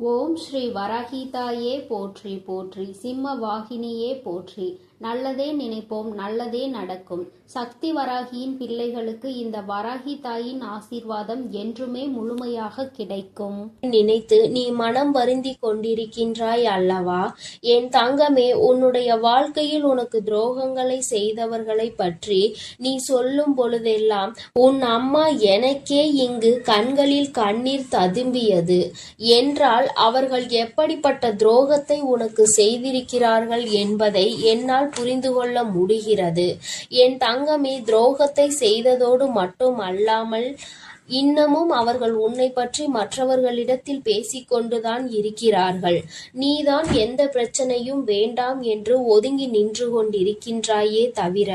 ஓம் ஸ்ரீ வராகிதாயே போற்றி போற்றி, சிம்ம வாகினியே போற்றி. நல்லதே நினைப்போம், நல்லதே நடக்கும். சக்தி வராகியின் பிள்ளைகளுக்கு இந்த வராகி தாயின் ஆசீர்வாதம் என்றுமே முழுமையாக கிடைக்கும். நினைத்து நீ மனம் வருந்தி கொண்டிருக்கின்றாய் அல்லவா? என் தங்கமே, உன்னுடைய வாழ்க்கையில் உனக்கு துரோகங்களை செய்தவர்களை பற்றி நீ சொல்லும் பொழுதெல்லாம் உன் அம்மா எனக்கே இங்கு கண்களில் கண்ணீர் ததும்பியது என்றால் அவர்கள் எப்படிப்பட்ட துரோகத்தை உனக்கு செய்திருக்கிறார்கள் என்பதை என்னால் புரிந்து கொள்ள முடிகிறது. என் தங்கமே, துரோகத்தை செய்ததோடு மட்டும் அல்லாமல் இன்னமும் அவர்கள் உன்னை பற்றி மற்றவர்களிடத்தில் பேசிக்கொண்டுதான் இருக்கிறார்கள். நீதான் எந்த பிரச்சனையும் வேண்டாம் என்று ஒதுங்கி நின்று கொண்டிருக்கின்றாயே தவிர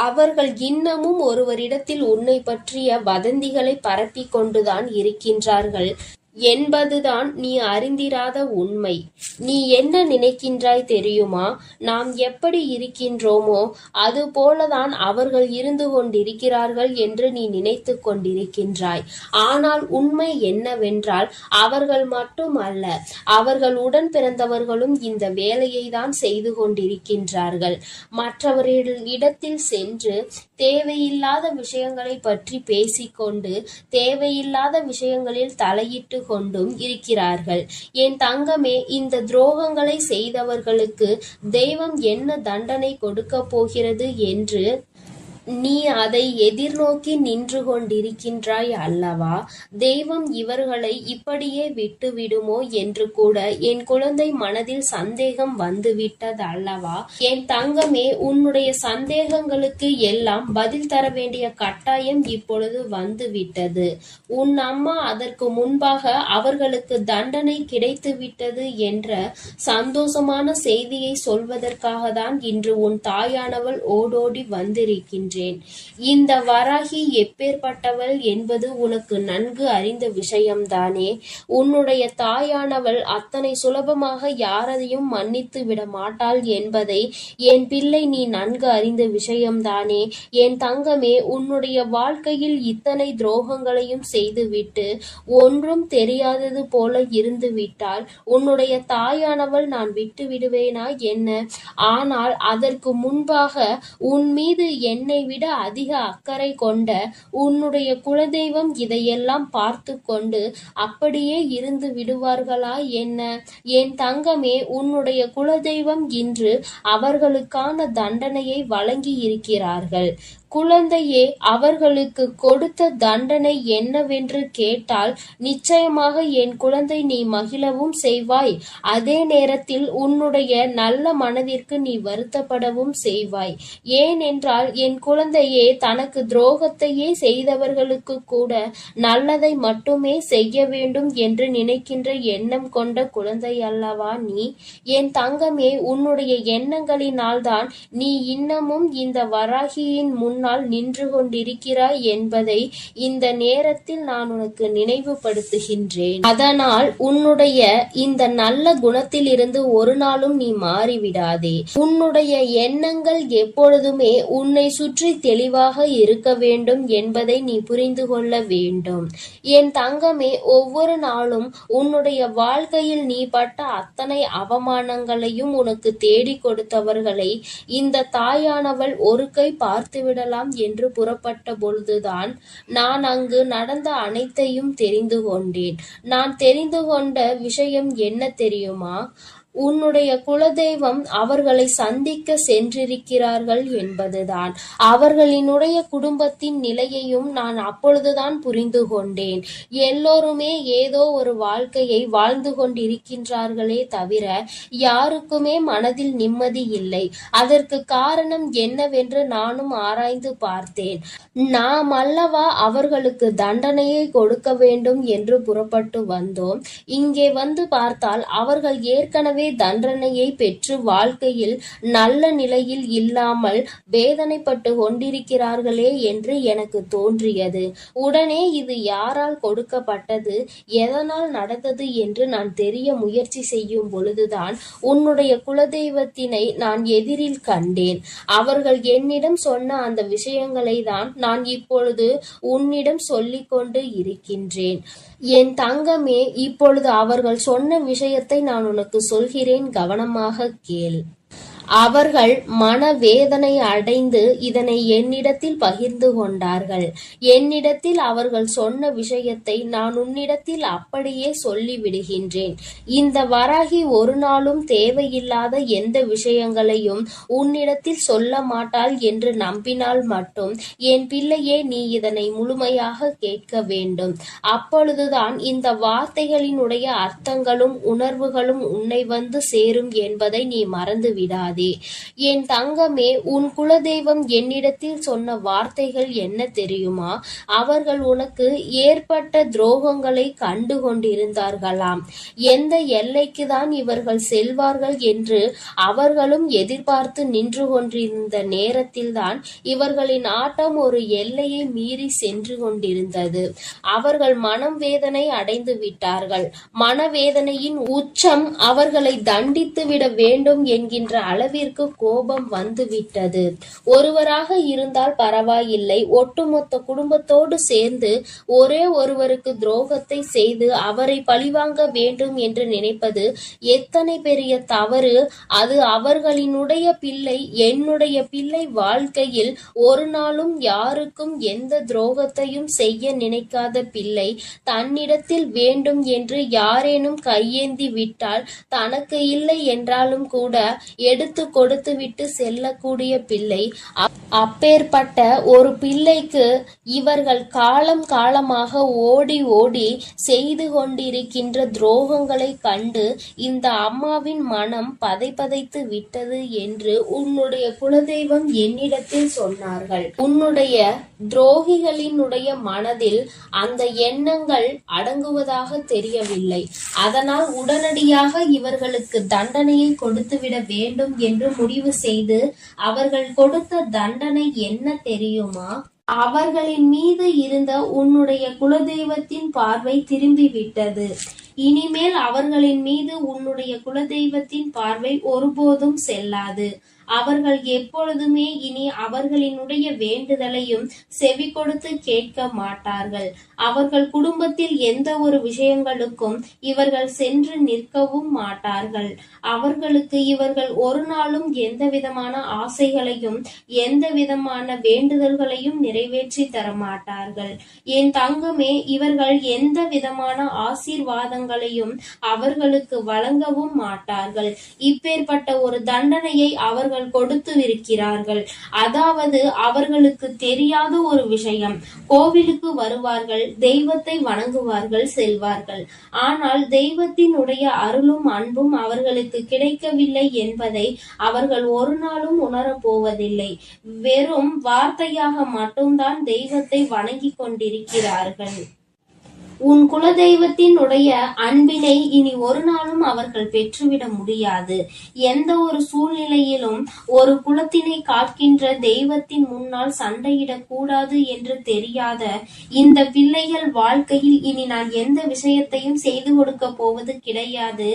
அவர்கள் இன்னமும் ஒருவரிடத்தில் உன்னை பற்றிய வதந்திகளை பரப்பிக் கொண்டுதான் இருக்கின்றார்கள் என்பதுதான் நீ அறிந்திராத உண்மை. நீ என்ன நினைக்கின்றாய் தெரியுமா? நாம் எப்படி இருக்கின்றோமோ அது போலதான் அவர்கள் இருந்து கொண்டிருக்கிறார்கள் என்று நீ நினைத்து கொண்டிருக்கின்றாய். ஆனால் உண்மை என்னவென்றால் அவர்கள் மட்டும் அல்ல, அவர்கள் உடன் பிறந்தவர்களும் இந்த வேலையை தான் செய்து கொண்டிருக்கின்றார்கள். மற்றவர்களிடத்தில் சென்று தேவையில்லாத விஷயங்களை பற்றி பேசிக்கொண்டு தேவையில்லாத விஷயங்களில் தலையிட்டு கொண்டும் இருக்கிறார்கள். என் தங்கமே, இந்த துரோகங்களை செய்தவர்களுக்கு தெய்வம் என்ன தண்டனை கொடுக்க போகிறது என்று நீ அதை எதிர்நோக்கி நின்று கொண்டிருக்கின்றாய் அல்லவா? தெய்வம் இவர்களை இப்படியே விட்டு விடுமோ என்று கூட என் குழந்தை மனதில் சந்தேகம் வந்துவிட்டது அல்லவா? என் தங்கமே, உன்னுடைய சந்தேகங்களுக்கு எல்லாம் பதில் தர வேண்டிய கட்டாயம் இப்பொழுது வந்துவிட்டது. உன் அம்மா அதற்கு முன்பாக அவர்களுக்கு தண்டனை கிடைத்து விட்டது என்ற சந்தோஷமான செய்தியை சொல்வதற்காக தான் இன்று உன் தாயானவள் ஓடோடி வந்திருக்கின்ற. இந்த வராகி எப்பேற்பட்டவள் என்பது உனக்கு நன்கு அறிந்த விஷயம்தானே. உன்னுடைய தாயானவள் அத்தனை சுலபமாக யாரையும் மன்னித்து விட மாட்டாள் என்பதை என் பிள்ளை நீ நன்கு அறிந்த விஷயம்தானே. என் தங்கமே, உன்னுடைய வாழ்க்கையில் இத்தனை துரோகங்களையும் செய்துவிட்டு ஒன்றும் தெரியாதது போல இருந்து விட்டால் உன்னுடைய தாயானவள் நான் விட்டு விடுவேனா என்ன? ஆனால் அதற்கு முன்பாக உன் மீது என்னை விட அதிக அக்கறை கொண்ட உன்னுடைய குலதெய்வம் இதையெல்லாம் பார்த்து கொண்டு அப்படியே இருந்து விடுவார்களா என்ன? என் தங்கமே, உன்னுடைய குலதெய்வம் இன்று அவர்களுக்கான தண்டனையை வழங்கி இருக்கிறார்கள். குழந்தையே, அவர்களுக்கு கொடுத்த தண்டனை என்னவென்று கேட்டால் நிச்சயமாக என் குழந்தை நீ மகிழவும் செய்வாய். அதே நேரத்தில் உன்னுடைய நல்ல மனதிற்கு நீ வருத்தப்படவும் செய்வாய். ஏனென்றால் என் குழந்தையே, தனக்கு துரோகத்தையே செய்தவர்களுக்கு கூட நல்லதை மட்டுமே செய்ய வேண்டும் என்று நினைக்கின்ற எண்ணம் கொண்ட குழந்தை அல்லவா நீ? என் தங்கமே, உன்னுடைய எண்ணங்களினால்தான் நீ இன்னமும் இந்த வராகியின் முன்னால் நின்று கொண்டிருக்கிறாய் என்பதை இந்த நேரத்தில் நான் உனக்கு நினைவுபடுத்துகின்றேன். அதனால் உன்னுடைய இந்த நல்ல குணத்தில் இருந்து ஒரு நாளும் நீ மாறிவிடாதே. உன்னுடைய எண்ணங்கள் எப்பொழுதுமே உன்னை சுற்றி தெளிவாக இருக்க வேண்டும் என்பதை நீ புரிந்து கொள்ள வேண்டும். என் தங்கமே, ஒவ்வொரு நாளும் உன்னுடைய வாழ்க்கையில் நீ பட்ட அத்தனை அவமானங்களையும் உனக்கு தேடி கொடுத்தவர்களை இந்த தாயானவள் ஒரு கை பார்த்துவிடலாம் என்று புறப்பட்ட பொழுதுதான் நான் அங்கு நடந்த அனைத்தையும் தெரிந்து கொண்டேன். நான் தெரிந்து கொண்ட விஷயம் என்ன தெரியுமா? உன்னுடைய குலதெய்வம் அவர்களை சந்திக்க சென்றிருக்கிறார்கள் என்பதுதான். அவர்களினுடைய குடும்பத்தின் நிலையையும் நான் அப்பொழுதுதான் புரிந்து கொண்டேன். எல்லோருமே ஏதோ ஒரு வாழ்க்கையை வாழ்ந்து கொண்டிருக்கின்றார்களே தவிர யாருக்குமே மனதில் நிம்மதி இல்லை. அதற்கு காரணம் என்னவென்று நானும் ஆராய்ந்து பார்த்தேன். நாம் அல்லவா அவர்களுக்கு தண்டனையை கொடுக்க வேண்டும் என்று புறப்பட்டு வந்தோம். இங்கே வந்து பார்த்தால் அவர்கள் ஏற்கனவே தாங்களாகவே தண்டனையை பெற்று வாழ்க்கையில் நல்ல நிலையில் இல்லாமல் வேதனைப்பட்டு கொண்டிருக்கிறார்களே என்று எனக்கு தோன்றியது. உடனே இது யாரால் கொடுக்கப்பட்டது, எதனால் நடந்தது என்று நான் தெரிய முயற்சி செய்யும் பொழுதுதான் உன்னுடைய குலதெய்வத்தினை நான் எதிரில் கண்டேன். அவர்கள் என்னிடம் சொன்ன அந்த விஷயங்களை தான் நான் இப்பொழுது உன்னிடம் சொல்லிக் கொண்டு இருக்கின்றேன். என் தங்கமே, இப்பொழுது அவர்கள் சொன்ன விஷயத்தை நான் உனக்கு சொல்கிறேன், கவனமாக கேள். அவர்கள் மனவேதனை அடைந்து இதனை என்னிடத்தில் பகிர்ந்து கொண்டார்கள். என்னிடத்தில் அவர்கள் சொன்ன விஷயத்தை நான் உன்னிடத்தில் அப்படியே சொல்லிவிடுகின்றேன். இந்த வராகி ஒரு நாளும் தேவையில்லாத எந்த விஷயங்களையும் உன்னிடத்தில் சொல்ல மாட்டாள் என்று நம்பினால் மட்டும் என் பிள்ளையே, நீ இதனை முழுமையாக கேட்க வேண்டும். அப்பொழுதுதான் இந்த வார்த்தைகளினுடைய அர்த்தங்களும் உணர்வுகளும் உன்னை வந்து சேரும் என்பதை நீ மறந்து விடாதே. என் தங்கமே, உன் குலதெய்வம் என்னிடத்தில் சொன்ன வார்த்தைகள் என்ன தெரியுமா? அவர்கள் உனக்கு ஏற்பட்ட துரோகங்களை கண்டு கொண்டிருந்தார்களாம். எந்த எல்லைக்கு தான் இவர்கள் செல்வார்கள் என்று அவர்களும் எதிர்பார்த்து நின்று கொண்டிருந்த நேரத்தில்தான் இவர்களின் ஆட்டம் ஒரு எல்லையை மீறி சென்று கொண்டிருந்தது. அவர்கள் மனம் வேதனை அடைந்து விட்டார்கள். மனவேதனையின் உச்சம் அவர்களை தண்டித்து விட வேண்டும் என்கின்ற அளவிற்கு கோபம் வந்துவிட்டது. ஒருவராக இருந்தால் பரவாயில்லை, ஒட்டுமொத்த குடும்பத்தோடு சேர்ந்து ஒரே ஒருவருக்கு துரோகத்தை செய்து அவரை பழிவாங்க வேண்டும் என்று நினைப்பது எத்தனை பெரிய தவறு! அது அவர்களினுடைய பிள்ளை, என்னுடைய பிள்ளை வாழ்க்கையில் ஒரு நாளும் யாருக்கும் எந்த துரோகத்தையும் செய்ய நினைக்காத பிள்ளை தன்னிடத்தில் வேண்டும் என்று யாரேனும் கையேந்தி விட்டால் தனக்கு இல்லை என்றாலும் கூட எடுத்து கொடுத்து விட்டு செல்லக்கூடிய பிள்ளை. அப்பேற்பட்ட ஒரு பிள்ளைக்கு இவர்கள் காலம் காலமாக ஓடி ஓடி செய்து கொண்டிருக்கின்ற துரோகங்களை கண்டு இந்த அம்மாவின் மனம் பதைத்து விட்டது என்று உன்னுடைய குலதெய்வம் என்னிடத்தில் சொன்னார்கள். உன்னுடைய துரோகிகளினுடைய மனதில் அந்த எண்ணங்கள் அடங்குவதாக தெரியவில்லை. அதனால் உடனடியாக இவர்களுக்கு தண்டனையை கொடுத்துவிட வேண்டும் என்று முடிவு செய்து அவர்கள் கொடுத்த தண்டனை என்ன தெரியுமா? அவர்களின் மீது இருந்த உன்னுடைய குலதெய்வத்தின் பார்வை திரும்பிவிட்டது. இனிமேல் அவர்களின் மீது உன்னுடைய குலதெய்வத்தின் பார்வை ஒருபோதும் செல்லாது. அவர்கள் எப்பொழுதுமே இனி அவர்களினுடைய வேண்டுதலையும் செவி கொடுத்து கேட்க மாட்டார்கள். அவர்கள் குடும்பத்தில் எந்த ஒரு விஷயங்களுக்கும் இவர்கள் சென்று நிற்கவும் மாட்டார்கள். அவர்களுக்கு இவர்கள் ஒரு நாளும் எந்த விதமான ஆசைகளையும் எந்த விதமான வேண்டுதல்களையும் நிறைவேற்றி தர மாட்டார்கள். என் தங்கமே, இவர்கள் எந்த விதமான ஆசீர்வாதங்களையும் அவர்களுக்கு வழங்கவும் மாட்டார்கள். இப்பேற்பட்ட ஒரு தண்டனையை அவர்கள் கொடுத்து இருக்கிறார்கள். அதாவது அவர்களுக்கு தெரியாத ஒரு விஷயம், கோவிலுக்கு வருவார்கள், தெய்வத்தை வணங்குவார்கள், செல்வார்கள். ஆனால் தெய்வத்தினுடைய அருளும் அன்பும் அவர்களுக்கு கிடைக்கவில்லை என்பதை அவர்கள் ஒரு நாளும் உணரப்போவதில்லை. வெறும் வார்த்தையாக மட்டும்தான் தெய்வத்தை வணங்கி கொண்டிருக்கிறார்கள். உன் குலதெய்வத்தினுடைய அன்பினை இனி ஒரு நாளும் அவர்கள் பெற்றுவிட முடியாது. எந்த ஒரு சூழ்நிலையிலும் ஒரு குலத்தினை காக்கின்ற தெய்வத்தின் முன்னால் சண்டையிடக் கூடாது என்று தெரியாத இந்த பிள்ளைகள் வாழ்க்கையில் இனி நான் எந்த விஷயத்தையும் செய்து கொடுக்க போவது கிடையாது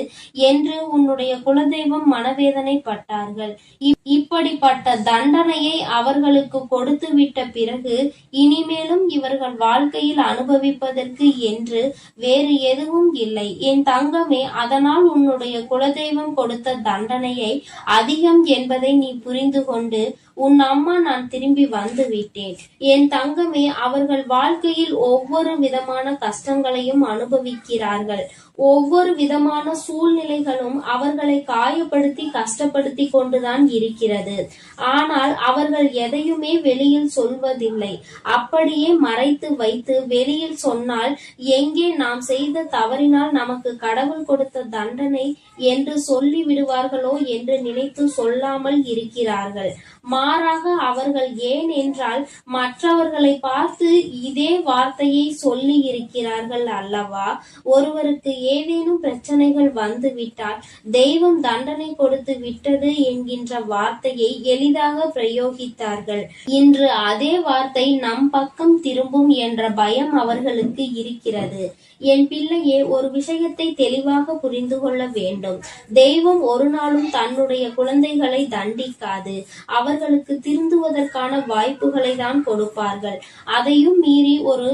என்று உன்னுடைய குலதெய்வம் மனவேதனைப்பட்டார்கள். இப்படிப்பட்ட தண்டனையை அவர்களுக்கு கொடுத்து விட்ட பிறகு இனிமேலும் இவர்கள் வாழ்க்கையில் அனுபவிப்பதற்கு என்று வேறு எதுவும் இல்லை. என் தங்கமே, அதனால் உன்னுடைய குலதெய்வம் கொடுத்த தண்டனையை அதிகம் என்பதை நீ புரிந்து கொண்டு உன் அம்மா நான் திரும்பி வந்து விட்டேன். என் தங்கமே, அவர்கள் வாழ்க்கையில் ஒவ்வொரு விதமான கஷ்டங்களையும் அனுபவிக்கிறார்கள். ஒவ்வொரு விதமான சூழ்நிலைகளும் அவர்களை காயப்படுத்தி கஷ்டப்படுத்தி கொண்டுதான் இருக்கிறது. ஆனால் அவர்கள் எதையுமே வெளியில் சொல்வதில்லை. அப்படியே மறைத்து வைத்து வெளியில் சொன்னால் எங்கே நாம் செய்த தவறினால் நமக்கு கடவுள் கொடுத்த தண்டனை என்று சொல்லி விடுவார்களோ என்று நினைத்து சொல்லாமல் இருக்கிறார்கள். மாறாக அவர்கள் ஏன் என்றால் மற்றவர்களை பார்த்து இதே வார்த்தையை சொல்லி இருக்கிறார்கள் அல்லவா? ஒருவருக்கு ஏதேனும் பிரச்சனைகள் வந்துவிட்டால் தெய்வம் தண்டனை கொடுத்து விட்டது என்கின்ற வார்த்தையை எளிதாக பிரயோகித்தார்கள். இன்று அதே வார்த்தை நம் பக்கம் திரும்பும் என்ற பயம் அவர்களுக்கு இருக்கிறது. என் பிள்ளையே, ஒரு விஷயத்தை தெளிவாக புரிந்து கொள்ள வேண்டும். தெய்வம் ஒரு நாளும் தன்னுடைய குழந்தைகளை தண்டிக்காது. அவர்களுக்கு திருந்துவதற்கான வாய்ப்புகளை தான் கொடுப்பார்கள். அதையும் மீறி ஒரு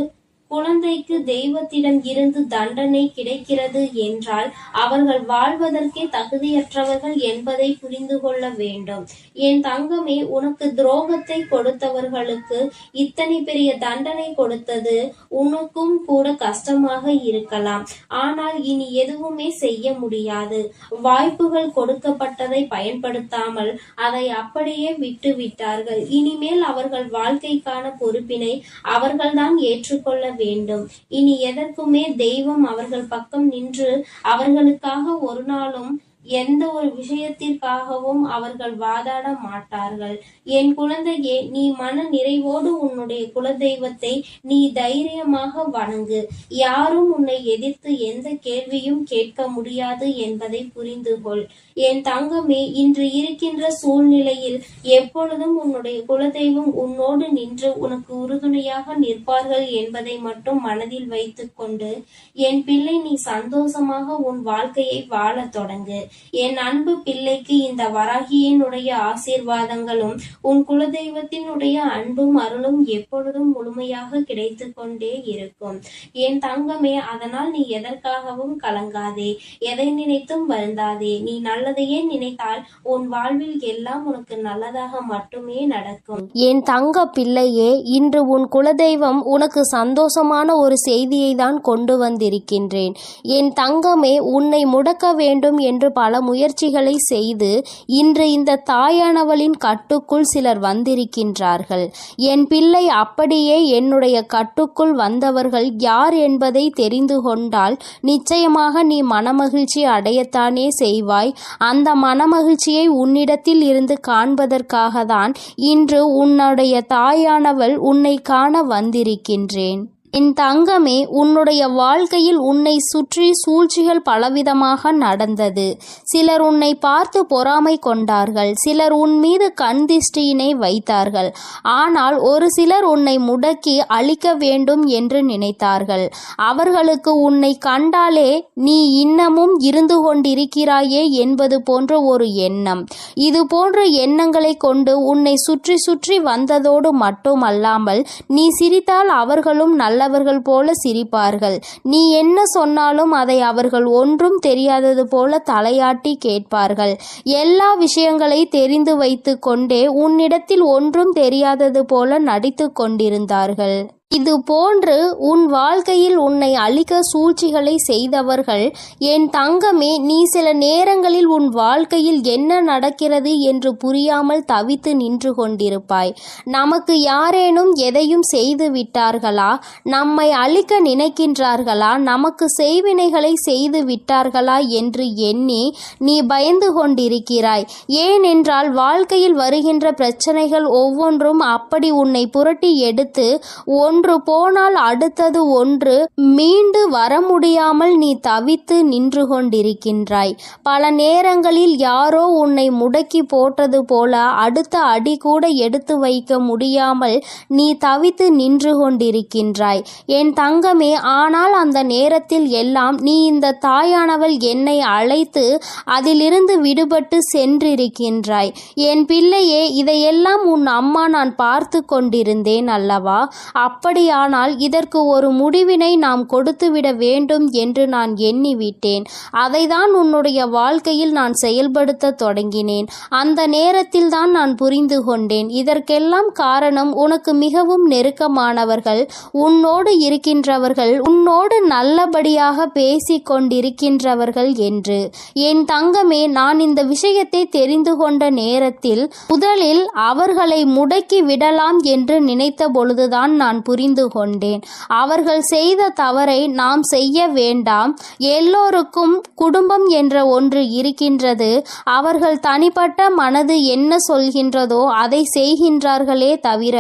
குழந்தைக்கு தெய்வத்திடம் இருந்து தண்டனை கிடைக்கிறது என்றால் அவர்கள் வாழ்வதற்கே தகுதியற்றவர்கள் என்பதை புரிந்து கொள்ள வேண்டும். என் தங்கமே, உனக்கு துரோகத்தை கொடுத்தவர்களுக்கு இத்தனை பெரிய தண்டனை கொடுத்தது உனக்கும் கூட கஷ்டமாக இருக்கலாம். ஆனால் இனி எதுவுமே செய்ய முடியாது. வாய்ப்புகள் கொடுக்கப்பட்டதை பயன்படுத்தாமல் அதை அப்படியே விட்டு விட்டார்கள். இனிமேல் அவர்கள் வாழ்க்கைக்கான பொறுப்பினை அவர்கள்தான் ஏற்றுக்கொள்ள வேண்டும். இனி எதற்குமே தெய்வம் அவர்கள் பக்கம் நின்று அவர்களுக்காக ஒரு நாளும் எந்த ஒரு விஷயத்திற்காகவும் அவர்கள் வாதாட மாட்டார்கள். என் குழந்தையே, நீ மன நிறைவோடு உன்னுடைய குலதெய்வத்தை நீ தைரியமாக வணங்கு. யாரும் உன்னை எதிர்த்து எந்த கேள்வியும் கேட்க முடியாது என்பதை புரிந்து கொள். என் தங்கமே, இன்று இருக்கின்ற சூழ்நிலையில் எப்பொழுதும் உன்னுடைய குலதெய்வம் உன்னோடு நின்று உனக்கு உறுதுணையாக நிற்பார்கள் என்பதை மட்டும் மனதில் வைத்துக் கொண்டு என் பிள்ளை, நீ சந்தோஷமாக உன் வாழ்க்கையை வாழ தொடங்கு. என் அன்பு பிள்ளைக்கு இந்த வராகியினுடைய ஆசீர்வாதங்களும் உன் குலதெய்வத்தினுடைய அன்பும் அருளும் எப்பொழுதும் முழுமையாக கிடைத்து கொண்டே இருக்கும். என் தங்கமே, அதனால் நீ எதற்காகவும் கலங்காதே, எதை நினைத்தும் வருந்தாதே. நீ நல்லதையே நினைத்தால் உன் வாழ்வில் எல்லாம் உனக்கு நல்லதாக மட்டுமே நடக்கும். என் தங்க பிள்ளையே, இன்று உன் குலதெய்வம் உனக்கு சந்தோஷமான ஒரு செய்தியை தான் கொண்டு வந்திருக்கின்றேன். என் தங்கமே, உன்னை முடக்க வேண்டும் என்று பல முயற்சிகளை செய்து இன்று இந்த தாயானவளின் கட்டுக்குள் சிலர் வந்திருக்கின்றார்கள். என் பிள்ளை, அப்படியே என்னுடைய கட்டுக்குள் வந்தவர்கள் யார் என்பதை தெரிந்து கொண்டால் நிச்சயமாக நீ மனமகிழ்ச்சி அடையத்தானே செய்வாய். அந்த மனமகிழ்ச்சியை உன்னிடத்தில் இருந்து காண்பதற்காக தான் இன்று உன்னுடைய தாயானவள் உன்னை காண வந்திருக்கின்றேன். என் தங்கமே, உன்னுடைய வாழ்க்கையில் உன்னை சுற்றி சூழ்ச்சிகள் பலவிதமாக நடந்தது. சிலர் உன்னை பார்த்து பொறாமை கொண்டார்கள். சிலர் உன் மீது கண் திஷ்டியினை வைத்தார்கள். ஆனால் ஒரு சிலர் உன்னை முடக்கி அழிக்க வேண்டும் என்று நினைத்தார்கள். அவர்களுக்கு உன்னை கண்டாலே நீ இன்னமும் இருந்து கொண்டிருக்கிறாயே என்பது போன்ற ஒரு எண்ணம். இது போன்ற எண்ணங்களை கொண்டு உன்னை சுற்றி சுற்றி வந்ததோடு மட்டுமல்லாமல் நீ சிரித்தால் அவர்களும் நல்லவர்கள் போல சிரிப்பார்கள். நீ என்ன சொன்னாலும் அதை அவர்கள் ஒன்றும் தெரியாதது போல தலையாட்டி கேட்பார்கள். எல்லா விஷயங்களை தெரிந்து வைத்து கொண்டே உன்னிடத்தில் ஒன்றும் தெரியாதது போல நடித்து கொண்டிருந்தார்கள். இது போன்று உன் வாழ்க்கையில் உன்னை அழிக்க சூழ்ச்சிகளை செய்தவர்கள் என் தங்கமே, நீ சில நேரங்களில் உன் வாழ்க்கையில் என்ன நடக்கிறது என்று புரியாமல் தவித்து நின்று கொண்டிருப்பாய். நமக்கு யாரேனும் எதையும் செய்து விட்டார்களா? நம்மை அழிக்க நினைக்கின்றார்களா? நமக்கு செய்வினைகளை செய்து விட்டார்களா என்று எண்ணி நீ பயந்து கொண்டிருக்கிறாய். ஏனென்றால் வாழ்க்கையில் வருகின்ற பிரச்சனைகள் ஒவ்வொன்றும் அப்படி உன்னை புரட்டி எடுத்து ஒன்று போனால் அடுத்தது ஒன்று மீண்டு வர முடியாமல் நீ தவித்து நின்று கொண்டிருக்கின்றாய். பல நேரங்களில் யாரோ உன்னை முடக்கி போட்டது போல அடுத்த அடி கூட எடுத்து வைக்க முடியாமல் நீ தவித்து நின்று கொண்டிருக்கின்றாய் என் தங்கமே. ஆனால் அந்த நேரத்தில் எல்லாம் நீ இந்த தாயானவள் என்னை அழைத்து அதிலிருந்து விடுபட்டு சென்றிருக்கின்றாய். என் பிள்ளையே, இதையெல்லாம் உன் அம்மா நான் பார்த்து கொண்டிருந்தேன் அல்லவா? அப்படியானால் இதற்கு ஒரு முடிவினை நாம் கொடுத்துவிட வேண்டும் என்று நான் எண்ணிவிட்டேன். அதைதான் உன்னுடைய வாழ்க்கையில் நான் செயல்படுத்த தொடங்கினேன். அந்த நேரத்தில் தான் நான் புரிந்து கொண்டேன். இதற்கெல்லாம் காரணம் உனக்கு மிகவும் நெருக்கமானவர்கள், உன்னோடு இருக்கின்றவர்கள், உன்னோடு நல்லபடியாக பேசிக் கொண்டிருக்கின்றவர்கள் என்று. என் தங்கமே, நான் இந்த விஷயத்தை தெரிந்து கொண்ட நேரத்தில் முதலில் அவர்களை முடக்கி விடலாம் என்று நினைத்த பொழுதுதான் நான் புரிந்து புரிந்து கொண்டேன். அவர்கள் செய்த தவறை நாம் செய்ய வேண்டாம். எல்லோருக்கும் குடும்பம் என்ற ஒன்று இருக்கின்றது. அவர்கள் தனிப்பட்ட மனது என்ன சொல்கின்றதோ அதை செய்கின்றார்களே தவிர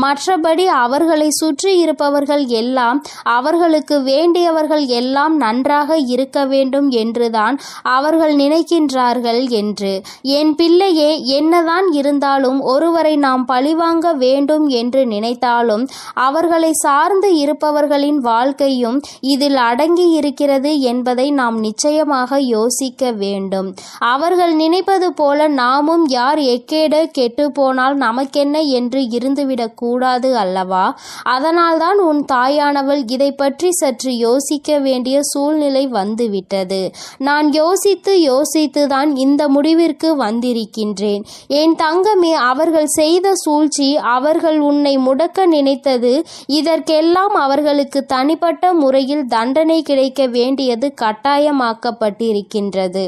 மற்றபடி அவர்களை சுற்றி இருப்பவர்கள் எல்லாம் அவர்களுக்கு வேண்டியவர்கள் எல்லாம் நன்றாக இருக்க வேண்டும் என்றுதான் அவர்கள் நினைக்கின்றார்கள் என்று. என் பிள்ளையே, என்னதான் இருந்தாலும் ஒருவரை நாம் பழிவாங்க வேண்டும் என்று நினைத்தாலும் அவர்களை சார்ந்து இருப்பவர்களின் வாழ்க்கையும் இதில் அடங்கி இருக்கிறது என்பதை நாம் நிச்சயமாக யோசிக்க வேண்டும். அவர்கள் நினைப்பது போல நாமும் யார் எக்கேட கெட்டு போனால் நமக்கென்ன என்று இருந்துவிடக் கூடாது அல்லவா? அதனால்தான் உன் தாயானவள் இதை பற்றி சற்று யோசிக்க வேண்டிய சூழ்நிலை வந்துவிட்டது. நான் யோசித்துதான் இந்த முடிவிற்கு வந்திருக்கின்றேன். என் தங்கமே, அவர்கள் செய்த சூழ்ச்சி, அவர்கள் உன்னை முடக்க நினைத்தது, இதற்கெல்லாம் அவர்களுக்கு தனிப்பட்ட முறையில் தண்டனை கிடைக்க வேண்டியது கட்டாயமாக்கப்பட்டிருக்கின்றது.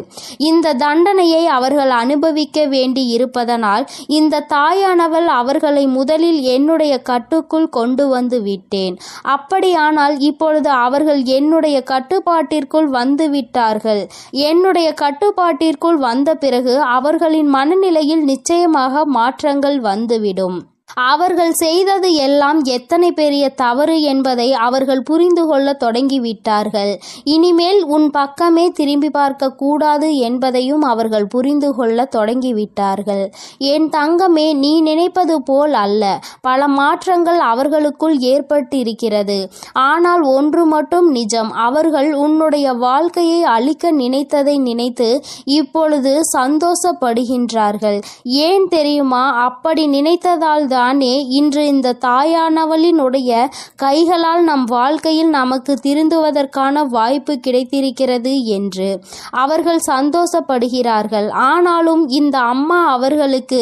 இந்த தண்டனையை அவர்கள் அனுபவிக்க வேண்டி இருப்பதனால் இந்த தாயானவள் அவர்களை முதலில் என்னுடைய கட்டுக்குள் கொண்டு வந்து விட்டேன். அப்படியானால் இப்பொழுது அவர்கள் என்னுடைய கட்டுப்பாட்டிற்குள் வந்து விட்டார்கள். என்னுடைய கட்டுப்பாட்டிற்குள் வந்த பிறகு அவர்களின் மனநிலையில் நிச்சயமாக மாற்றங்கள் வந்துவிடும். அவர்கள் செய்தது எல்லாம் எத்தனை பெரிய தவறு என்பதை அவர்கள் புரிந்து கொள்ள தொடங்கிவிட்டார்கள். இனிமேல் உன் பக்கமே திரும்பி பார்க்க கூடாது என்பதையும் அவர்கள் புரிந்து கொள்ள தொடங்கிவிட்டார்கள். என் தங்கமே, நீ நினைப்பது போல் அல்ல. பல மாற்றங்கள் அவர்களுக்குள் ஏற்பட்டிருக்கிறது. ஆனால் ஒன்று மட்டும் நிஜம், அவர்கள் உன்னுடைய வாழ்க்கையை அழிக்க நினைத்ததை நினைத்து இப்பொழுது சந்தோஷப்படுகின்றார்கள். ஏன் தெரியுமா? அப்படி நினைத்ததால் தானே இன்று இந்த தாயானவளினுடைய கைகளால் நம் வாழ்க்கையில் நமக்கு திருந்துவதற்கான வாய்ப்பு கிடைத்திருக்கிறது என்று அவர்கள் சந்தோஷப்படுகிறார்கள். ஆனாலும் இந்த அம்மா அவர்களுக்கு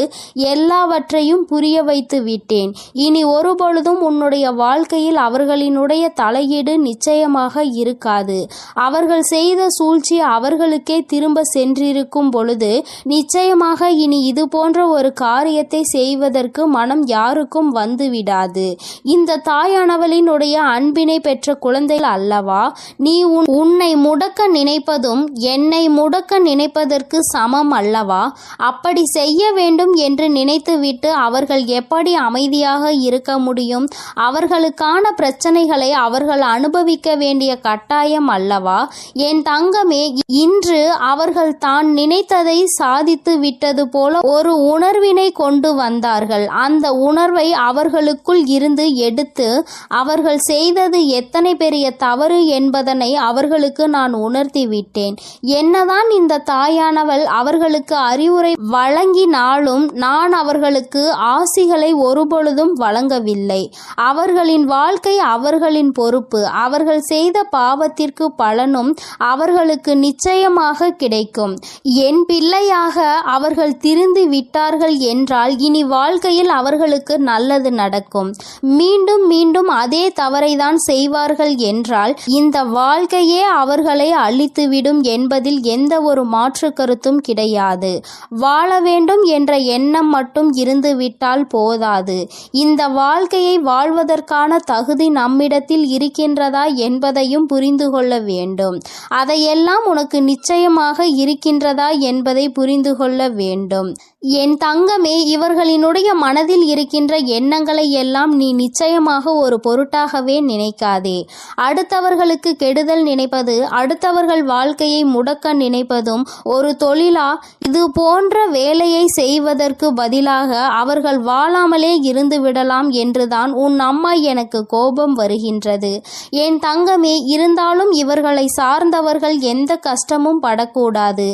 எல்லாவற்றையும் புரிய வைத்து விட்டேன். இனி ஒருபொழுதும் உன்னுடைய வாழ்க்கையில் அவர்களினுடைய தலையீடு நிச்சயமாக இருக்காது. அவர்கள் செய்த சூழ்ச்சி அவர்களுக்கே திரும்ப சென்றிருக்கும் பொழுது நிச்சயமாக இனி இது போன்ற ஒரு காரியத்தை செய்வதற்கு மனம் யாருக்கும் வந்துவிடாது. இந்த தாயானவளினுடைய அன்பினை பெற்ற குழந்தைகள் அல்லவா? நீ உன்னை முடக்க நினைப்பதும் என்னை முடக்க நினைப்பதற்கு சமம் அல்லவா? அப்படி செய்ய வேண்டும் என்று நினைத்துவிட்டு அவர்கள் எப்படி அமைதியாக இருக்க முடியும்? அவர்களுக்கான பிரச்சனைகளை அவர்கள் அனுபவிக்க வேண்டிய கட்டாயம் அல்லவா? என் தங்கமே, இன்று அவர்கள் தான் நினைத்ததை சாதித்து விட்டது போல ஒரு உணர்வினை கொண்டு வந்தார்கள். அந்த உணர்வை அவர்களுக்குள் இருந்து எடுத்து அவர்கள் செய்தது எத்தனை பெரிய தவறு என்பதனை அவர்களுக்கு நான் உணர்த்தி விட்டேன். என்னதான் இந்த தாயானவள் அவர்களுக்கு அறிவுரை வழங்கினாலும் நான் அவர்களுக்கு ஆசிகளை ஒருபொழுதும் வழங்கவில்லை. அவர்களின் வாழ்க்கை அவர்களின் பொறுப்பு. அவர்கள் செய்த பாவத்திற்கு பலனும் அவர்களுக்கு நிச்சயமாக கிடைக்கும். என் பிள்ளையாக அவர்கள் திருந்து விட்டார்கள் என்றால் இனி வாழ்க்கையில் அவர்களுக்கு நல்லது நடக்கும். மீண்டும் மீண்டும் அதே தவறை தான் செய்வார்கள் என்றால் இந்த வாழ்க்கையே அவர்களை அழித்துவிடும் என்பதில் எந்த ஒரு மாற்று கருத்தும் கிடையாது. வாழ வேண்டும் என்ற எண்ணம் மட்டும் இருந்துவிட்டால் போதாது. இந்த வாழ்க்கையை வாழ்வதற்கான தகுதி நம்மிடத்தில் இருக்கின்றதா என்பதையும் புரிந்து கொள்ள வேண்டும். அதையெல்லாம் உனக்கு நிச்சயமாக இருக்கின்றதா என்பதை புரிந்து கொள்ள வேண்டும். என் தங்கமே, இவர்களினுடைய மனதில் இருக்கின்ற எண்ணங்களை எல்லாம் நீ நிச்சயமாக ஒரு பொருட்டாகவே நினைக்காதே. அடுத்தவர்களுக்கு கெடுதல் நினைப்பது, அடுத்தவர்கள் வாழ்க்கையை முடக்க நினைப்பதும் ஒரு தொழிலா? இது போன்ற வேலையை செய்வதற்கு பதிலாக அவர்கள் வாழாமலே இருந்து விடலாம் என்றுதான் உன் அம்மா எனக்கு கோபம் வருகின்றது. என் தங்கமே, இருந்தாலும் இவர்களை சார்ந்தவர்கள் எந்த கஷ்டமும் படக்கூடாது.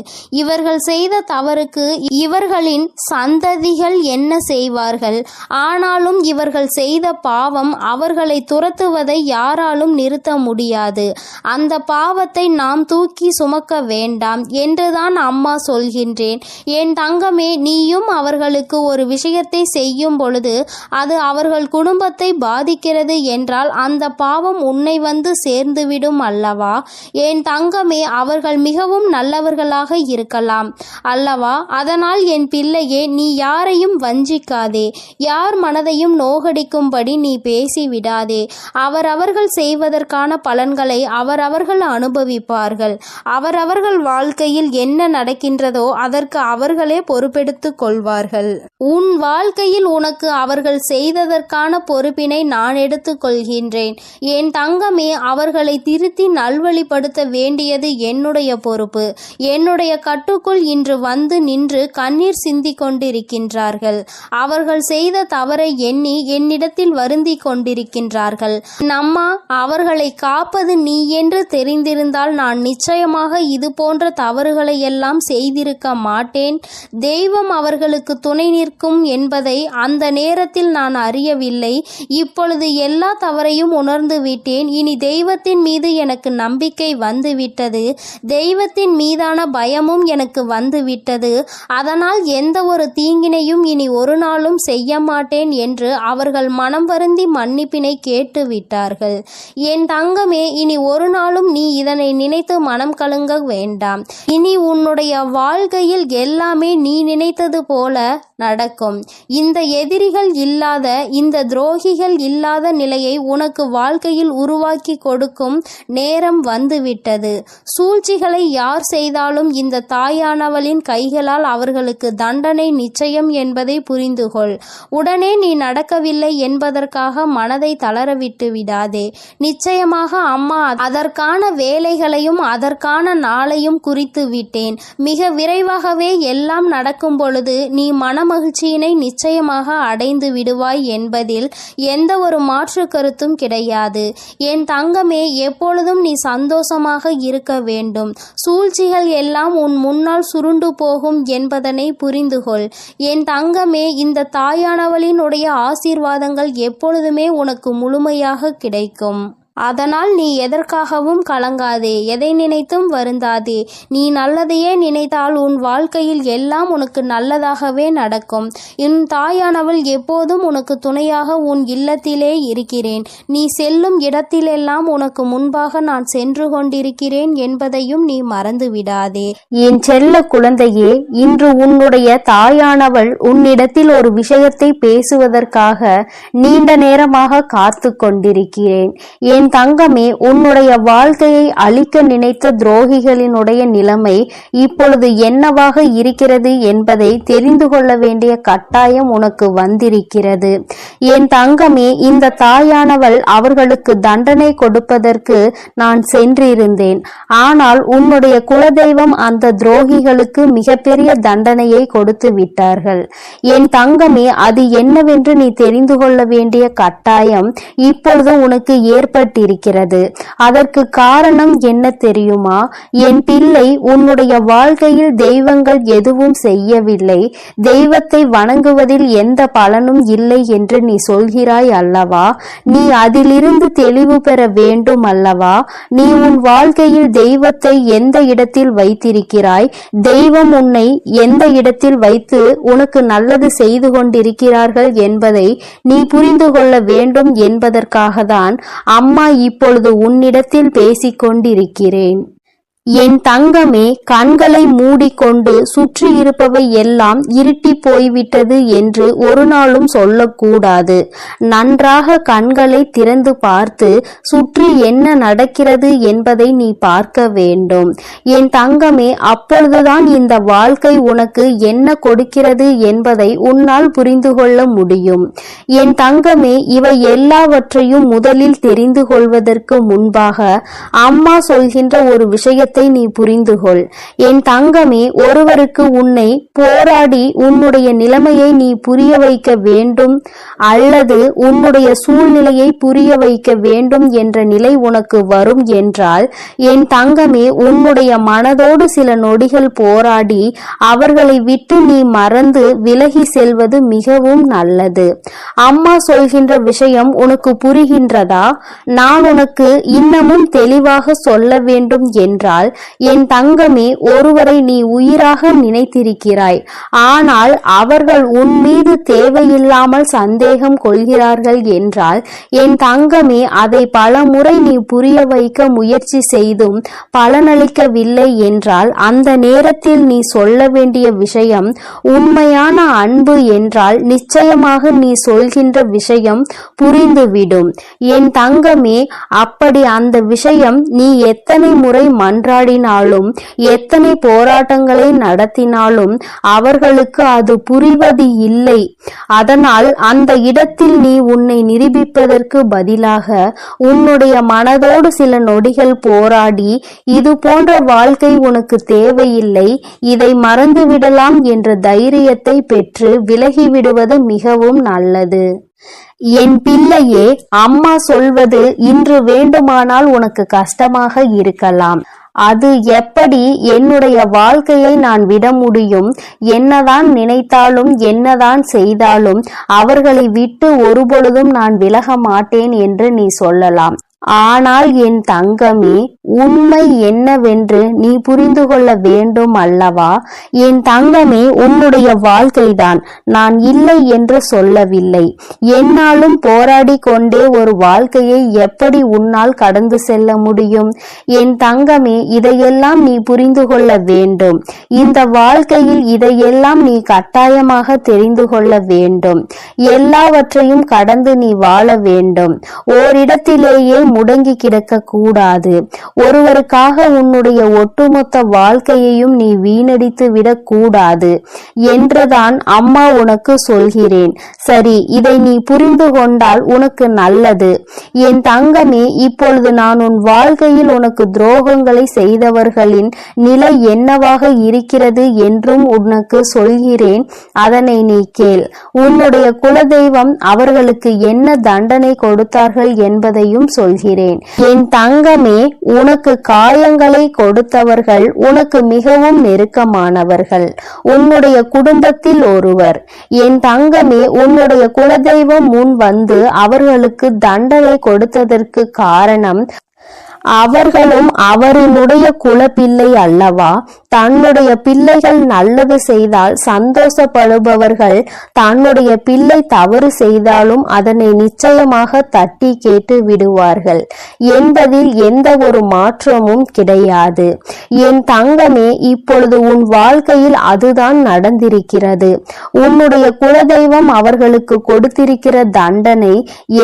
இவர்கள் செய்த தவறுக்கு இவர்களின் சந்ததிகள் என்ன செய்வார்கள்? ஆனாலும் இவர்கள் செய்த பாவம் அவர்களை துரத்துவதை யாராலும் நிறுத்த முடியாது. அந்த பாவத்தை நாம் தூக்கி சுமக்க வேண்டாம் என்றுதான் அம்மா சொல்கின்றேன். என் தங்கமே, நீயும் அவர்களுக்கு ஒரு விஷயத்தை செய்யும் பொழுது அது அவர்கள் குடும்பத்தை பாதிக்கிறது என்றால் அந்த பாவம் உன்னை வந்து சேர்ந்துவிடும் அல்லவா? என் தங்கமே, அவர்கள் மிகவும் நல்லவர்களாக இருக்கலாம் அல்லவா? அதனால் என் பிள்ளை பிள்ளையே, நீ யாரையும் வஞ்சிக்காதே, யார் மனதையும் நோகடிக்கும்படி நீ பேசிவிடாதே. அவரவர்கள் செய்வதற்கான பலன்களை அவரவர்கள் அனுபவிப்பார்கள். அவரவர்கள் வாழ்க்கையில் என்ன நடக்கின்றதோ அதற்கு அவர்களே பொறுப்பெடுத்துக் கொள்வார்கள். உன் வாழ்க்கையில் உனக்கு அவர்கள் செய்ததற்கான பொறுப்பினை நான் எடுத்துக் கொள்கின்றேன். என் தங்கமே, அவர்களை திருத்தி நல்வழிப்படுத்த வேண்டியது என்னுடைய பொறுப்பு. என்னுடைய கட்டுக்குள் இன்று வந்து நின்று கண்ணீர் சிந்தி கொண்டிருக்கின்றார்கள். அவர்கள் செய்த தவறை எண்ணி என்னிடத்தில் வருந்தி கொண்டிருக்கின்றார்கள். அம்மா, அவர்களை காப்பது நீ என்று தெரிந்திருந்தால் நான் நிச்சயமாக இது போன்ற தவறுகளை எல்லாம் செய்திருக்க மாட்டேன். தெய்வம் அவர்களுக்கு துணை நிற்கும் என்பதை அந்த நேரத்தில் நான் அறியவில்லை. இப்பொழுது எல்லா தவறையும் உணர்ந்து விட்டேன். இனி தெய்வத்தின் மீது எனக்கு நம்பிக்கை வந்துவிட்டது. தெய்வத்தின் மீதான பயமும் எனக்கு வந்துவிட்டது. அதனால் எந்த ஒரு தீங்கினையும் இனி ஒரு நாளும் செய்ய மாட்டேன் என்று அவர்கள் மனம் வருந்தி மன்னிப்பினை கேட்டு விட்டார்கள். என் தங்கமே, இனி ஒரு நாளும் நீ இதனை நினைத்து மனம் கலங்க வேண்டாம். இனி உன்னுடைய வாழ்க்கையில் எல்லாமே நீ நினைத்தது போல நடக்கும். இந்த எதிரிகள் இல்லாத, இந்த துரோகிகள் இல்லாத நிலையை உனக்கு வாழ்க்கையில் உருவாக்கி கொடுக்கும் நேரம் வந்துவிட்டது. சூழ்ச்சிகளை யார் செய்தாலும் இந்த தாயானவளின் கைகளால் அவர்களுக்கு தண்டனை நிச்சயம் என்பதை புரிந்துகொள். உடனே நீ நடக்கவில்லை என்பதற்காக மனதை தளரவிட்டு விடாதே. நிச்சயமாக அம்மா அதற்கான வேலைகளையும் அதற்கான நாளையும் குறித்து விட்டேன். மிக விரைவாகவே எல்லாம் நடக்கும் பொழுது நீ மனமகிழ்ச்சியினை நிச்சயமாக அடைந்து விடுவாய் என்பதில் எந்த ஒரு மாற்று கருத்தும் கிடையாது. என் தங்கமே, எப்பொழுதும் நீ சந்தோஷமாக இருக்க வேண்டும். சூழ்ச்சிகள் எல்லாம் உன் முன்னால் சுருண்டு போகும் என்பதனை புரிந்துகொள். என் தங்கமே, இந்த தாயானவளினுடைய ஆசீர்வாதங்கள் எப்பொழுதுமே உனக்கு முழுமையாக கிடைக்கும். அதனால் நீ எதற்காகவும் கலங்காதே, எதை நினைத்தும் வருந்தாதே. நீ நல்லதையே நினைத்தால் உன் வாழ்க்கையில் எல்லாம் உனக்கு நல்லதாகவே நடக்கும். என் தாயானவள் எப்போதும் உனக்கு துணையாக உன் இல்லத்திலே இருக்கிறேன். நீ செல்லும் இடத்திலெல்லாம் உனக்கு முன்பாக நான் சென்று கொண்டிருக்கிறேன் என்பதையும் நீ மறந்து விடாதே. என் செல்ல குழந்தையே, இன்று உன்னுடைய தாயானவள் உன்னிடத்தில் ஒரு விஷயத்தை பேசுவதற்காக நீண்ட நேரமாக காத்து கொண்டிருக்கிறேன். என் தங்கமே, உன்னுடைய வாழ்க்கையை அழிக்க நினைத்த துரோகிகளினுடைய நிலைமை இப்பொழுது என்னவாக இருக்கிறது என்பதை தெரிந்து கொள்ள வேண்டிய கட்டாயம் உனக்கு வந்திருக்கிறது. என் தங்கமே, இந்த தாயானவள் அவர்களுக்கு தண்டனை கொடுப்பதற்கு நான் சென்றிருந்தேன். ஆனால் உன்னுடைய குலதெய்வம் அந்த துரோகிகளுக்கு மிகப்பெரிய தண்டனையை கொடுத்து விட்டார்கள். என் தங்கமே, அது என்னவென்று நீ தெரிந்து கொள்ள வேண்டிய கட்டாயம் இப்பொழுது உனக்கு ஏற்பட்டிருக்கிறது. அதற்கு காரணம் என்ன தெரியுமா? என் பிள்ளை, உன்னுடைய வாழ்க்கையில் தெய்வங்கள் எதுவும் செய்யவில்லை, தெய்வத்தை வணங்குவதில் எந்த பலனும் இல்லை என்று நீ சொல்கிறாய் அல்லவா? நீ அதிலிருந்து தெளிவு பெற வேண்டும் அல்லவா? நீ உன் வாழ்க்கையில் தெய்வத்தை எந்த இடத்தில் வைத்திருக்கிறாய்? தெய்வம் உன்னை எந்த இடத்தில் வைத்து உனக்கு நல்லது செய்து கொண்டிருக்கிறார்கள் என்பதை நீ புரிந்து கொள்ள வேண்டும் என்பதற்காக தான் அம்மா இப்பொழுது உன்னிடத்தில் பேசிக் கொண்டிருக்கிறேன். என் தங்கமே, கண்களை மூடிக்கொண்டு சுற்றி இருப்பவை எல்லாம் இருட்டி போய்விட்டது என்று ஒரு நாளும் சொல்லக்கூடாது. நன்றாக கண்களை திறந்து பார்த்து சுற்றி என்ன நடக்கிறது என்பதை நீ பார்க்க வேண்டும். என் தங்கமே, அப்பொழுதுதான் இந்த வாழ்க்கை உனக்கு என்ன கொடுக்கிறது என்பதை உன்னால் புரிந்து கொள்ள முடியும். என் தங்கமே, இவை எல்லாவற்றையும் முதலில் தெரிந்து கொள்வதற்கு முன்பாக அம்மா சொல்கின்ற ஒரு விஷயத்தை நீ புரிந்துகொள். என் தங்கமே, ஒருவருக்கு உன்னை போராடி உன்னுடைய நிலைமையை நீ புரிய வைக்க வேண்டும் அல்லது உன்னுடைய சூழ்நிலையை புரிய வைக்க வேண்டும் என்ற நிலை உனக்கு வரும் என்றால், என் தங்கமே, உன்னுடைய மனதோடு சில நொடிகள் போராடி அவர்களை விட்டு நீ மறந்து விலகி செல்வது மிகவும் நல்லது. அம்மா சொல்கின்ற விஷயம் உனக்கு புரிகின்றதா? நான் உனக்கு இன்னமும் தெளிவாக சொல்ல வேண்டும் என்றால், என்றால் என் தங்கமே, ஒருவரை நீ உயிராக நினைத்திருக்கிறாய். ஆனால் அவர்கள் உன் மீது தேவையில்லாமல் சந்தேகம் கொள்கிறார்கள் என்றால் என் தங்கமே, அதை பல முறை நீ புரிய வைக்க முயற்சி செய்தும் பலனளிக்கவில்லை என்றால் அந்த நேரத்தில் நீ சொல்ல வேண்டிய விஷயம் உண்மையான அன்பு என்றால் நிச்சயமாக நீ சொல்கின்ற விஷயம் புரிந்துவிடும். என் தங்கமே, அப்படி அந்த விஷயம் நீ எத்தனை முறை மன்றாடினாலும் எத்தனை போராட்டங்களை நடத்தினாலும் அவர்களுக்கு அது புரிவது இல்லை. அதனால் அந்த இடத்தில் நீ உன்னை நிரூபிப்பதற்கு பதிலாக உன்னுடைய மனதோடு சில நொடிகள் போராடி இது போன்ற வாழ்க்கை உனக்கு தேவையில்லை, இதை மறந்துவிடலாம் என்ற தைரியத்தை பெற்று விலகிவிடுவது மிகவும் நல்லது. என் பிள்ளையே, அம்மா சொல்வது இன்று வேண்டுமானால் உனக்கு கஷ்டமாக இருக்கலாம். அது எப்படி என்னுடைய வாழ்க்கையை நான் விட முடியும்? என்னதான் நினைத்தாலும் என்னதான் செய்தாலும் அவர்களை விட்டு ஒருபொழுதும் நான் விலக மாட்டேன் என்று நீ சொல்லலாம். ஆனால் என் தங்கமே, உண்மை என்னவென்று நீ புரிந்து கொள்ள வேண்டும் அல்லவா? என் தங்கமே, உன்னுடைய வாழ்க்கைதான், நான் இல்லை என்று சொல்லவில்லை. என்னாலும் போராடி கொண்டே ஒரு வாழ்க்கையை எப்படி உன்னால் கடந்து செல்ல முடியும்? என் தங்கமே, இதையெல்லாம் நீ புரிந்து கொள்ள வேண்டும். இந்த வாழ்க்கையில் இதையெல்லாம் நீ கட்டாயமாக தெரிந்து கொள்ள வேண்டும். எல்லாவற்றையும் கடந்து நீ வாழ வேண்டும். ஓரிடத்திலேயே முடங்கி கிடக்க கூடாது. ஒருவருக்காக உன்னுடைய ஒட்டுமொத்த வாழ்க்கையையும் நீ வீணடித்து விடக் கூடாது என்றுதான் அம்மா உனக்கு சொல்கிறேன். சரி, இதை நீ புரிந்து கொண்டால் உனக்கு நல்லது. என் தங்கமே, இப்பொழுது நான் உன் வாழ்க்கையில் உனக்கு துரோகங்களை செய்தவர்களின் நிலை என்னவாக இருக்கிறது என்றும் உனக்கு சொல்கிறேன். அதனை நீ கேள். உன்னுடைய குலதெய்வம் அவர்களுக்கு என்ன தண்டனை கொடுத்தார்கள் என்பதையும் சொல்கிறேன். என் தங்கமே, உனக்கு காயங்களை கொடுத்தவர்கள் உனக்கு மிகவும் நெருக்கமானவர்கள், உன்னுடைய குடும்பத்தில் ஒருவர். என் தங்கமே, உன்னுடைய குலதெய்வம் முன் வந்து அவர்களுக்கு தண்டனை கொடுத்ததற்கு காரணம் அவர்களும் அவரினுடைய குலப்பிள்ளை அல்லவா? தன்னுடைய பிள்ளைகள் நல்லது செய்தால் சந்தோஷப்படுபவர்கள் தன்னுடைய பிள்ளை தவறு செய்தாலும் அதனை நிச்சயமாக தட்டி கேட்டு விடுவார்கள் என்பதில் எந்த ஒரு மாற்றமும் கிடையாது. என் தங்கமே, இப்பொழுது உன் வாழ்க்கையில் அதுதான் நடந்திருக்கிறது. உன்னுடைய குலதெய்வம் அவர்களுக்கு கொடுத்திருக்கிற தண்டனை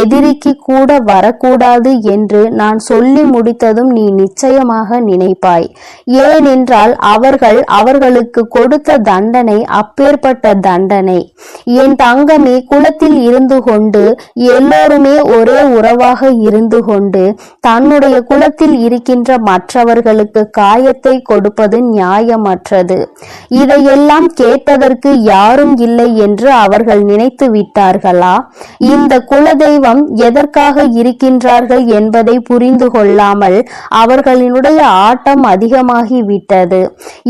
எதிரிக்கு கூட வரக்கூடாது என்று நான் சொல்லி முடித்ததும் நீ நிச்சயமாக நினைப்பாய். ஏனென்றால் அவர்கள் அவர்களுக்கு கொடுத்த தண்டனை அப்பேற்பட்ட தண்டனை. என் தங்கமே, குலத்தில் இருந்து கொண்டு எல்லோருமே ஒரே உறவாக இருந்து கொண்டு தன்னுடைய குலத்தில் இருக்கின்ற மற்றவர்களுக்கு காயத்தை கொடுப்பது நியாயமற்றது. இதையெல்லாம் கேட்பதற்கு யாரும் இல்லை என்று அவர்கள் நினைத்து விட்டார்களா? இந்த குலதெய்வம் எதற்காக இருக்கின்றார்கள் என்பதை புரிந்து கொள்ளாமல் அவர்களினுடைய ஆட்டம் அதிகமாகி விட்டது.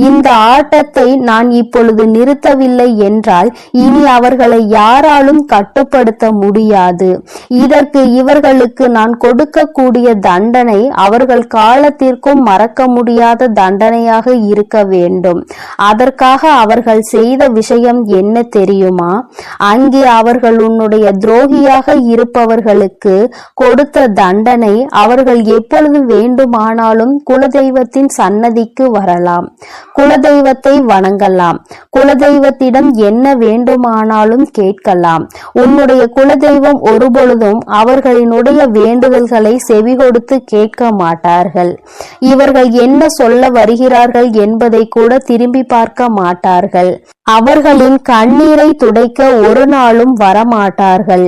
இந்த ஆட்டத்தை நான் இப்பொழுது நிறுத்தவில்லை என்றால் இனி அவர்களை யாராலும் கட்டுப்படுத்த முடியாது. இதற்கு இவர்களுக்கு நான் கொடுக்கக்கூடிய தண்டனை அவர்கள் காலத்திற்கும் மறக்க முடியாத தண்டனையாக இருக்க வேண்டும். அதற்காக அவர்கள் செய்த விஷயம் என்ன தெரியுமா? அங்கே அவர்கள் உன்னுடைய துரோகியாக இருப்பவர்களுக்கு கொடுத்த தண்டனை அவர்கள் எப்பொழுது வேண்டுமானாலும் குலதெய்வத்தின் சன்னதிக்கு வரலாம், குலதெய்வத்தை வணங்கலாம், குலதெய்வத்திடம் என்ன வேண்டுமானாலும் கேட்கலாம். உன்னுடைய குலதெய்வம் ஒருபொழுதும் அவர்களினுடைய வேண்டுதல்களை செவி கொடுத்து கேட்க மாட்டார்கள். இவர்கள் என்ன சொல்ல வருகிறார்கள் என்பதை கூட திரும்பி பார்க்க மாட்டார்கள். அவர்களின் கண்ணீரை துடைக்க ஒரு நாளும் வரமாட்டார்கள்.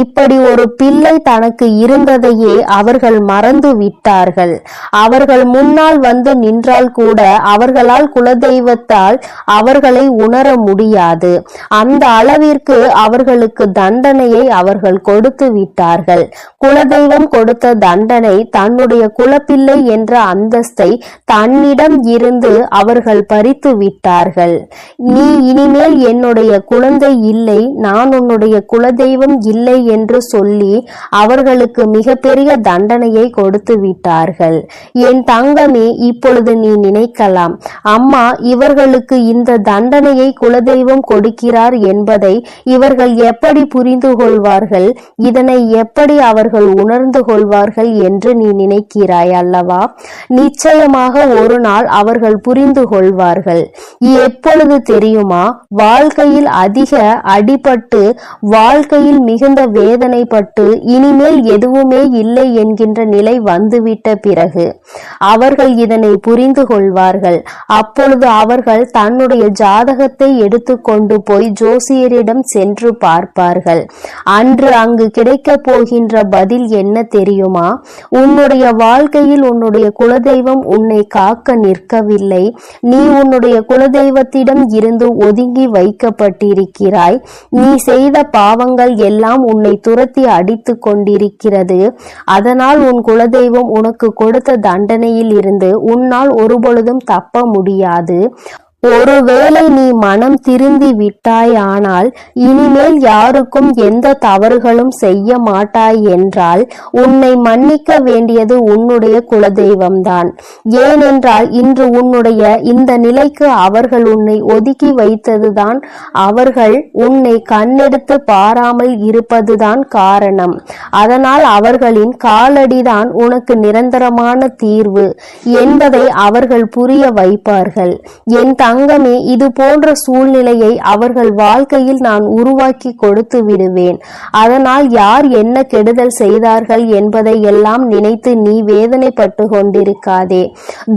இப்படி ஒரு பிள்ளை தனக்கு இருந்ததையே அவர்கள் மறந்து விட்டார்கள். அவர்கள் முன்னால் வந்து நின்றால் கூட அவர்களால் குலதெய்வத்தால் அவர்களை உணர முடியாது. அந்த அளவிற்கு அவர்களுக்கு தண்டனையை அவர்கள் கொடுத்து விட்டார்கள். குலதெய்வம் கொடுத்த தண்டனை தன்னுடைய குலப்பிள்ளை என்ற அந்தஸ்தை தன்னிடம் இருந்து அவர்கள் பறித்து விட்டார்கள். நீ இனிமேல் என்னுடைய குழந்தை இல்லை, நான் உன்னுடைய குலதெய்வம் இல்லை என்று சொல்லி அவர்களுக்கு மிகப்பெரிய தண்டனையை கொடுத்து விட்டார்கள். என் தங்கமே, இப்பொழுது நீ நினைக்கலாம், அம்மா இவர்களுக்கு இந்த தண்டனையை குலதெய்வம் கொடுக்கிறார் என்பதை இவர்கள் எப்படி புரிந்து கொள்வார்கள், இதனை எப்படி அவர்கள் உணர்ந்து கொள்வார்கள் என்று நீ நினைக்கிறாய் அல்லவா? நிச்சயமாக ஒரு நாள் அவர்கள் புரிந்து கொள்வார்கள். எப்பொழுது தெரியுமா? வாழ்க்கையில் அதிக அடிபட்டு, வாழ்க்கையில் மிகுந்த வேதனைப்பட்டு இனிமேல் எதுவுமே இல்லை என்கின்ற நிலை வந்துவிட்ட பிறகு அவர்கள் இதனை புரிந்து கொள்வார்கள். அப்பொழுது அவர்கள் தன்னுடைய ஜாதகத்தை எடுத்து கொண்டு போய் ஜோசியரிடம் சென்று பார்ப்பார்கள். அன்று அங்கு கிடைக்க போகின்ற பதில் என்ன தெரியுமா? உன்னுடைய வாழ்க்கையில் உன்னுடைய குலதெய்வம் உன்னை காக்க நிற்கவில்லை. நீ உன்னுடைய குலதெய்வத்திடம் இருந்து ஒதுங்கி வைக்கப்பட்டிருக்கிறாய். நீ செய்த பாவங்கள் எல்லாம் உன்னை துரத்தி அடித்து கொண்டிருக்கிறது. அதனால் உன் குலதெய்வம் உனக்கு கொடுத்த தண்டனையில் இருந்து உன்னால் ஒருபொழுதும் தப்ப முடியாது. ஒருவேளை நீ மனம் திருந்தி விட்டாயானால் இனிமேல் யாருக்கும் எந்த தவறுகளும் செய்ய மாட்டாய் என்றால் உன்னை மன்னிக்க வேண்டியது உன்னுடைய குலதெய்வம்தான். ஏனென்றால் இன்று உன்னுடைய இந்த நிலைக்கு அவர்கள் உன்னை ஒதுக்கி வைத்ததுதான், அவர்கள் உன்னை கண்ணெடுத்து பாராமல் இருப்பதுதான் காரணம். அதனால் அவர்களின் காலடிதான் உனக்கு நிரந்தரமான தீர்வு என்பதை அவர்கள் புரிய வைப்பார்கள். என் தங்கமே, இது போன்ற சூழ்நிலையை அவர்கள் வாழ்க்கையில் நான் உருவாக்கி கொடுத்து விடுவேன். அதனால் யார் என்ன கெடுதல் செய்தார்கள் என்பதை எல்லாம் நினைத்து நீ வேதனைப்பட்டு கொண்டிருக்காதே.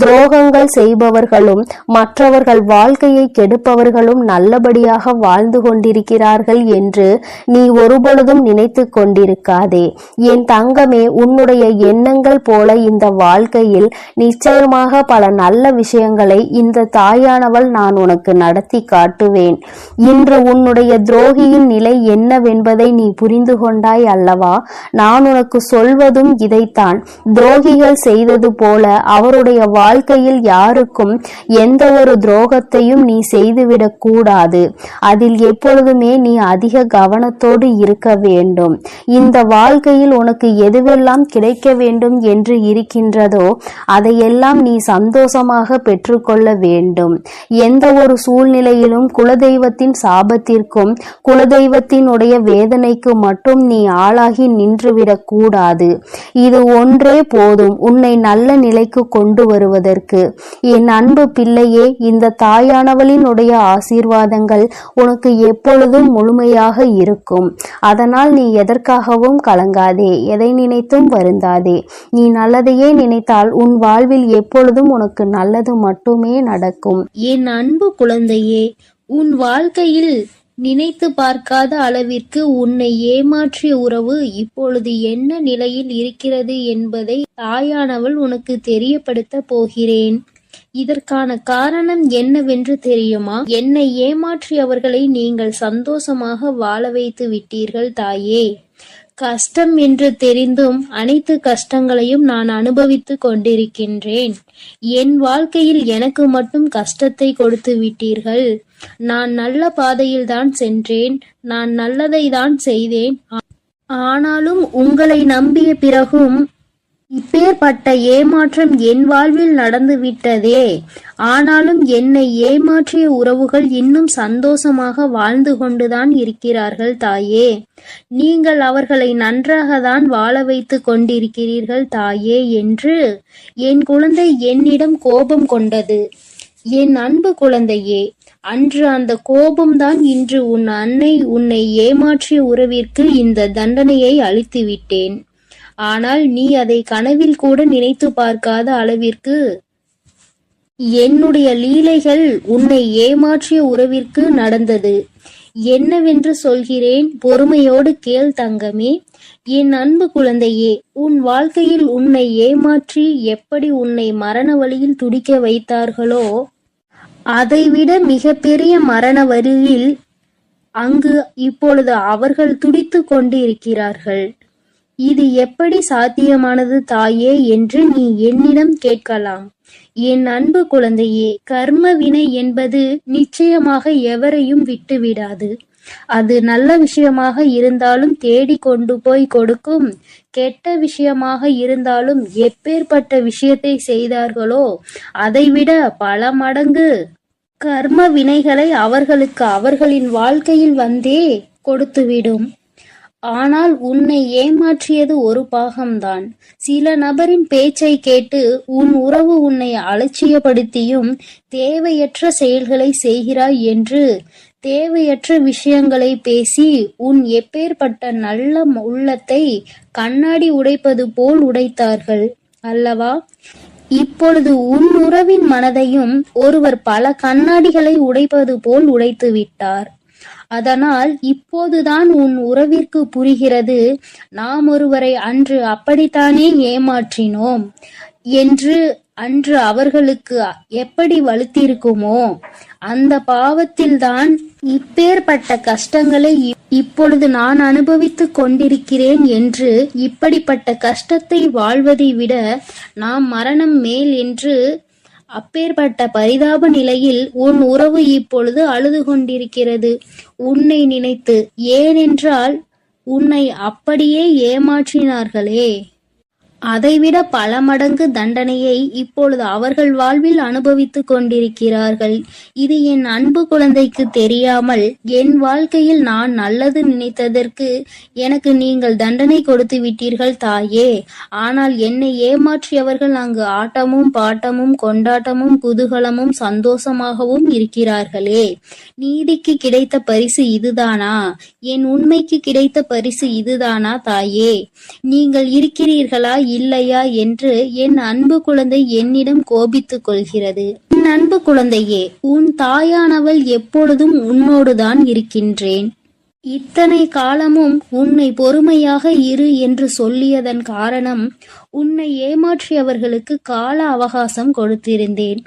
துரோகங்கள் செய்பவர்களும் மற்றவர்கள் வாழ்க்கையை கெடுப்பவர்களும் நல்லபடியாக வாழ்ந்து கொண்டிருக்கிறார்கள் என்று நீ ஒருபொழுதும் நினைத்து கொண்டிருக்காதே. என் தங்கமே, உன்னுடைய எண்ணங்கள் போல இந்த வாழ்க்கையில் நிச்சயமாக பல நல்ல விஷயங்களை இந்த தாயானவள் நான் உனக்கு நடத்தி காட்டுவேன். இன்று உன்னுடைய துரோகியின் நிலை என்னவென்பதை நீ புரிந்து கொண்டாய் அல்லவா? நான் உனக்கு சொல்வதும் இதைத்தான். துரோகிகள் செய்தது போல அவருடைய வாழ்க்கையில் யாருக்கும் எந்த ஒரு துரோகத்தையும் நீ செய்துவிடக் கூடாது. அதில் எப்பொழுதுமே நீ அதிக கவனத்தோடு இருக்க வேண்டும். இந்த வாழ்க்கையில் உனக்கு எதுவெல்லாம் கிடைக்க வேண்டும் என்று இருக்கின்றதோ அதையெல்லாம் நீ சந்தோஷமாக பெற்றுக்கொள்ள வேண்டும். எந்த ஒரு சூழ்நிலையிலும் குலதெய்வத்தின் சாபத்திற்கும் குலதெய்வத்தினுடைய வேதனைக்கு மட்டும் நீ ஆளாகி நின்றுவிடக் கூடாது. இது ஒன்றே போதும் உன்னை நல்ல நிலைக்கு கொண்டு வருவதற்கு. என் அன்பு பிள்ளையே, இந்த தாயானவளினுடைய ஆசீர்வாதங்கள் உனக்கு எப்பொழுதும் முழுமையாக இருக்கும். அதனால் நீ எதற்காகவும் கலங்காதே, எதை நினைத்தும் வருந்தாதே. நீ நல்லதையே நினைத்தால் உன் வாழ்வில் எப்பொழுதும் உனக்கு நல்லது மட்டுமே நடக்கும். என் அன்பு குழந்தையே, உன் வாழ்க்கையில் நினைத்து பார்க்காத அளவிற்கு உன்னை ஏமாற்றிய உறவு இப்பொழுது என்ன நிலையில் இருக்கிறது என்பதை தாயானவள் உனக்கு தெரியப்படுத்த போகிறேன். இதற்கான காரணம் என்னவென்று தெரியுமா? என்னை ஏமாற்றியவர்களை நீங்கள் சந்தோஷமாக வாழ வைத்து விட்டீர்கள் தாயே. கஷ்டம் என்று தெரிந்தும் அனைத்து கஷ்டங்களையும் நான் அனுபவித்து கொண்டிருக்கின்றேன். என் வாழ்க்கையில் எனக்கு மட்டும் கஷ்டத்தை கொடுத்து விட்டீர்கள். நான் நல்ல பாதையில் தான் சென்றேன், நான் நல்லதை தான் செய்தேன். ஆனாலும் உங்களை நம்பிய பிறகும் இப்பேற்பட்ட ஏமாற்றம் என் வாழ்வில் நடந்து விட்டதே. ஆனாலும் என்னை ஏமாற்றிய உறவுகள் இன்னும் சந்தோஷமாக வாழ்ந்து கொண்டுதான் இருக்கிறார்கள் தாயே. நீங்கள் அவர்களை நன்றாக தான் வாழ வைத்து கொண்டிருக்கிறீர்கள் தாயே என்று என் குழந்தை என்னிடம் கோபம் கொண்டது. என் அன்பு குழந்தையே, அன்று அந்த கோபம்தான் இன்று உன் அன்னை உன்னை ஏமாற்றிய உறவிற்கு இந்த தண்டனையை அளித்து விட்டேன். ஆனால் நீ அதை கனவில் கூட நினைத்து பார்க்காத அளவிற்கு என்னுடைய லீலைகள் உன்னை ஏமாற்றிய உறவிற்கு நடந்தது. என்னவென்று சொல்கிறேன், பொறுமையோடு கேள் தங்கமே. என் அன்பு குழந்தையே, உன் வாழ்க்கையில் உன்னை ஏமாற்றி எப்படி உன்னை மரண வழியில் துடிக்க வைத்தார்களோ அதைவிட மிகப்பெரிய மரண வழியில் அங்கு இப்பொழுது அவர்கள் துடித்து கொண்டு இருக்கிறார்கள். இது எப்படி சாத்தியமானது தாயே என்று நீ என்னிடம் கேட்கலாம். என் அன்பு குழந்தையே, கர்ம வினை என்பது நிச்சயமாக எவரையும் விட்டுவிடாது. அது நல்ல விஷயமாக இருந்தாலும் தேடி கொண்டு போய் கொடுக்கும், கெட்ட விஷயமாக இருந்தாலும் எப்பேற்பட்ட விஷயத்தை செய்தார்களோ அதைவிட பல மடங்கு கர்ம வினைகளை அவர்களுக்கு அவர்களின் வாழ்க்கையில் வந்தே கொடுத்துவிடும். ஆனால் உன்னை ஏமாற்றியது ஒரு பாகம்தான். சில நபரின் பேச்சை கேட்டு உன் உறவு உன்னை அலட்சியப்படுத்தியும் தேவையற்ற செயல்களை செய்கிறாய் என்று தேவையற்ற விஷயங்களை பேசி உன் எப்பேற்பட்ட நல்ல உள்ளத்தை கண்ணாடி உடைப்பது போல் உடைத்தார்கள் அல்லவா? இப்பொழுது உன் உறவின் மனதையும் ஒருவர் பல கண்ணாடிகளை உடைப்பது போல் உடைத்து விட்டார். அதனால் இப்போதுதான் உன் உறவிற்கு புரிகிறது, நாம் ஒருவரை அன்று அப்படித்தானே ஏமாற்றினோம் என்று. அன்று அவர்களுக்கு எப்படி வலுத்திருக்குமோ அந்த பாவத்தில்தான் இப்பேற்பட்ட கஷ்டங்களை இப்பொழுது நான் அனுபவித்துக் கொண்டிருக்கிறேன் என்று. இப்படிப்பட்ட கஷ்டத்தை வாழ்வதை விட நாம் மரணம் மேல் என்று அப்பேற்பட்ட பரிதாப நிலையில் உன் உறவு இப்பொழுது அழுது கொண்டிருக்கிறது உன்னை நினைத்து. ஏனென்றால் உன்னை அப்படியே ஏமாற்றினார்களே, அதைவிட பல மடங்கு தண்டனையை இப்பொழுது அவர்கள் வாழ்வில் அனுபவித்துக் கொண்டிருக்கிறார்கள். இது என் அன்பு குழந்தைக்கு தெரியாமல் என் வாழ்க்கையில் நான் நல்லது நினைத்ததற்கு எனக்கு நீங்கள் தண்டனை கொடுத்து விட்டீர்கள் தாயே. ஆனால் என்னை ஏமாற்றியவர்கள் அங்கு ஆட்டமும் பாட்டமும் கொண்டாட்டமும் குதூகலமும் சந்தோஷமாகவும் இருக்கிறார்களே. நீதிக்கு கிடைத்த பரிசு இதுதானா? என் உண்மைக்கு கிடைத்த பரிசு இதுதானா தாயே? நீங்கள் இருக்கிறீர்களா இல்லையா என்று என் அன்பு குழந்தை என்னிடம் கோபித்துக் கொள்கிறது. என் அன்பு குழந்தையே, உன் தாயானவள் எப்பொழுதும் உன்னோடுதான் இருக்கின்றேன். இத்தனை காலமும் உன்னை பொறுமையாக இரு என்று சொல்லியதன் காரணம், உன்னை ஏமாற்றியவர்களுக்கு கால அவகாசம் கொடுத்திருந்தேன்,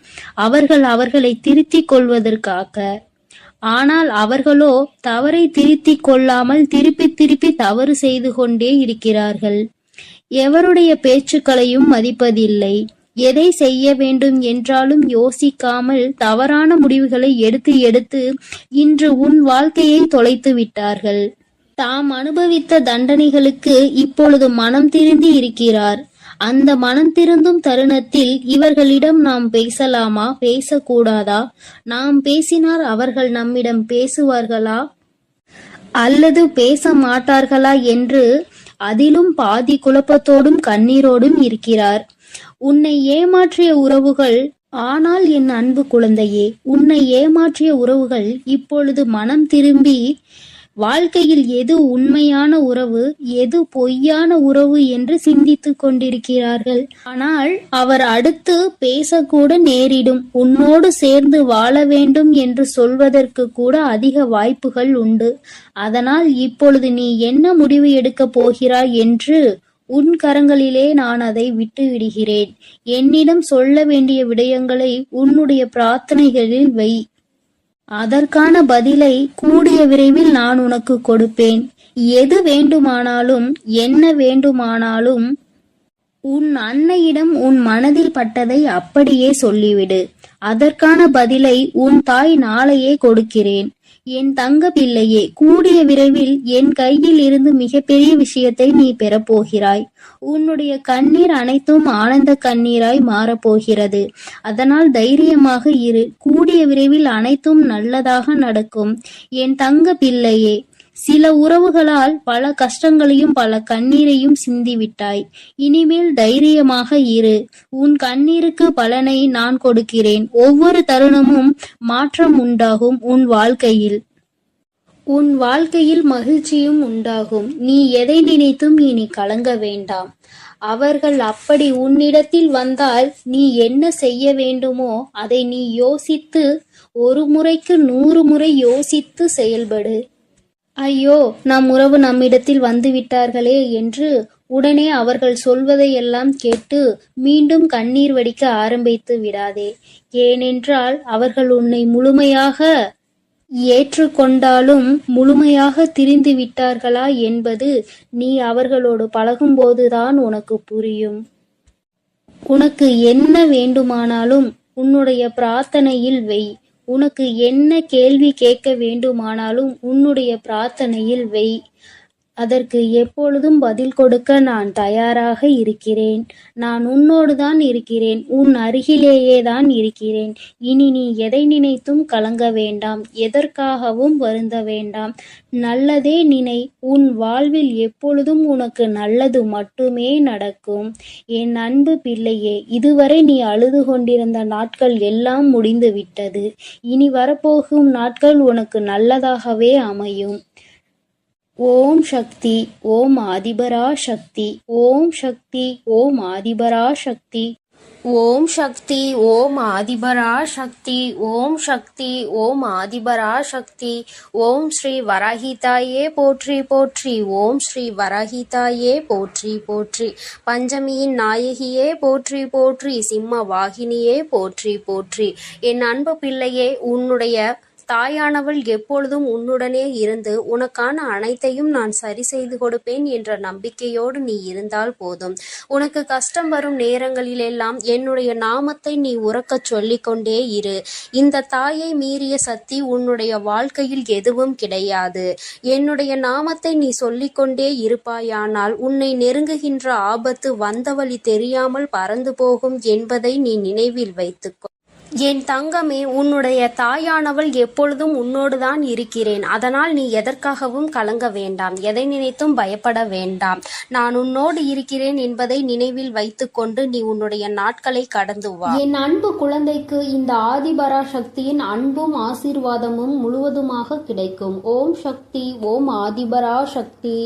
அவர்களை திருத்திக் கொள்வதற்காக. ஆனால் அவர்களோ தவறை திருத்திக் கொள்ளாமல் திருப்பி திருப்பி தவறு செய்து கொண்டே இருக்கிறார்கள். எவருடைய பேச்சுக்களையும் மதிப்பதில்லை. எதை செய்ய வேண்டும் என்றாலும் யோசிக்காமல் தவறான முடிவுகளை எடுத்து இன்று உன் வாழ்க்கையை தொலைத்து விட்டார்கள். தாம் அனுபவித்த தண்டனைகளுக்கு இப்பொழுது மனம் திருந்தி இருக்கிறார். அந்த மனம் திருந்தும் தருணத்தில் இவர்களிடம் நாம் பேசலாமா, பேசக்கூடாதா? நாம் பேசினால் அவர்கள் நம்மிடம் பேசுவார்களா அல்லது பேச மாட்டார்களா என்று அதிலும் பாதி குழப்பத்தோடும் கண்ணீரோடும் இருக்கிறார். உன்னை ஏமாற்றிய உறவுகள், ஆனால் என் அன்பு குழந்தையே, உன்னை ஏமாற்றிய உறவுகள் இப்பொழுது மனம் திரும்பி வாழ்க்கையில் எது உண்மையான உறவு, எது பொய்யான உறவு என்று சிந்தித்துக் கொண்டிருக்கிறார்கள். ஆனால் அவர் அடுத்து பேசக்கூட நேரிடும். உன்னோடு சேர்ந்து வாழ வேண்டும் என்று சொல்வதற்கு கூட அதிக வாய்ப்புகள் உண்டு. அதனால் இப்பொழுது நீ என்ன முடிவு எடுக்கப் போகிறாய் என்று உன் கரங்களிலே நான் அதை விட்டு விடுகிறேன். என்னிடம் சொல்ல வேண்டிய விடயங்களை உன்னுடைய பிரார்த்தனைகளில் வை. அதற்கான பதிலை கூடிய விரைவில் நான் உனக்கு கொடுப்பேன். எது வேண்டுமானாலும் என்ன வேண்டுமானாலும் உன் அன்னையிடம் உன் மனதில் பட்டதை அப்படியே சொல்லிவிடு. அதற்கான பதிலை உன் தாய் நாளையே கொடுக்கிறேன். என் தங்க பிள்ளையே, கூடிய விரைவில் என் கையில் இருந்து மிகப்பெரிய விஷயத்தை நீ பெறப்போகிறாய். உன்னுடைய கண்ணீர் அனைத்தும் ஆனந்த கண்ணீராய் மாறப்போகிறது. அதனால் தைரியமாக இரு. கூடிய விரைவில் அனைத்தும் நல்லதாக நடக்கும் என் தங்க பிள்ளையே. சில உறவுகளால் பல கஷ்டங்களையும் பல கண்ணீரையும் சிந்திவிட்டாய். இனிமேல் தைரியமாக இரு. உன் கண்ணீருக்கு பலனை நான் கொடுக்கிறேன். ஒவ்வொரு தருணமும் மாற்றம் உண்டாகும் உன் வாழ்க்கையில். உன் வாழ்க்கையில் மகிழ்ச்சியும் உண்டாகும். நீ எதை நினைத்தும் இனி கலங்க வேண்டாம். அவர்கள் அப்படி உன்னிடத்தில் வந்தால் நீ என்ன செய்ய வேண்டுமோ அதை நீ யோசித்து, ஒரு முறைக்கு 100 முறை யோசித்து செயல்படு. ஐயோ, நம் உறவு நம்மிடத்தில் வந்து விட்டார்களே என்று உடனே அவர்கள் சொல்வதையெல்லாம் கேட்டு மீண்டும் கண்ணீர் வடிக்க ஆரம்பித்து விடாதே. ஏனென்றால் அவர்கள் உன்னை முழுமையாக ஏற்றுக்கொண்டாலும் முழுமையாக திரிந்து விட்டார்களா என்பது நீ அவர்களோடு பழகும்போதுதான் உனக்கு புரியும். உனக்கு என்ன வேண்டுமானாலும் உன்னுடைய பிரார்த்தனையில் வை. உனக்கு என்ன கேள்வி கேட்க வேண்டுமானாலும் உன்னுடைய பிரார்த்தனையில் வை. அதற்கு எப்பொழுதும் பதில் கொடுக்க நான் தயாராக இருக்கிறேன். நான் உன்னோடு தான் இருக்கிறேன், உன் அருகிலேயே தான் இருக்கிறேன். இனி நீ எதை நினைத்தும் கலங்க வேண்டாம், எதற்காகவும் வருந்த வேண்டாம். நல்லதே நினை. உன் வாழ்வில் எப்பொழுதும் உனக்கு நல்லது மட்டுமே நடக்கும். என் அன்பு பிள்ளையே, இதுவரை நீ அழுது கொண்டிருந்த நாட்கள் எல்லாம் முடிந்து விட்டது. இனி வரப்போகும் நாட்கள் உனக்கு நல்லதாகவே அமையும். ஓம் சக்தி, ஓம் ஆதிபரா சக்தி, ஓம் சக்தி, ஓம் ஆதிபரா சக்தி. ஓம் சக்தி, ஓம் ஆதிபரா சக்தி, ஓம் சக்தி, ஓம் ஆதிபரா சக்தி. ஓம் ஸ்ரீ வராகிதாயே போற்றி போற்றி, ஓம் ஸ்ரீ வராகிதாயே போற்றி போற்றி. பஞ்சமியின் நாயகியே போற்றி போற்றி, சிம்ம வாகினியே போற்றி போற்றி. என் அன்பு பிள்ளையே, உன்னுடைய தாயானவள் எப்பொழுதும் உன்னுடனே இருந்து உனக்கான அனைத்தையும் நான் சரி செய்து கொடுப்பேன் என்ற நம்பிக்கையோடு நீ இருந்தால் போதும். உனக்கு கஷ்டம் வரும் நேரங்களிலெல்லாம் என்னுடைய நாமத்தை நீ உரக்கச் சொல்லிக்கொண்டே இரு. இந்த தாயை மீறிய சக்தி உன்னுடைய வாழ்க்கையில் எதுவும் கிடையாது. என்னுடைய நாமத்தை நீ சொல்லிக்கொண்டே இருப்பாயானால் உன்னை நெருங்குகின்ற ஆபத்து வந்த வழி தெரியாமல் பறந்து போகும் என்பதை நீ நினைவில் வைத்துக்கொள். என் தங்கமே, உன்னுடைய தாயானவள் எப்பொழுதும் உன்னோடுதான் இருக்கிறேன். அதனால் நீ எதற்காகவும் கலங்க வேண்டாம், எதை நினைத்தும் பயப்பட வேண்டாம். நான் உன்னோடு இருக்கிறேன் என்பதை நினைவில் வைத்துக்கொண்டு நீ உன்னுடைய நாட்களை கடந்து வா. என் அன்பு குழந்தைக்கு இந்த ஆதிபரா சக்தியின் அன்பும் ஆசீர்வாதமும் முழுவதுமாக கிடைக்கும். ஓம் சக்தி, ஓம் ஆதிபரா சக்தி.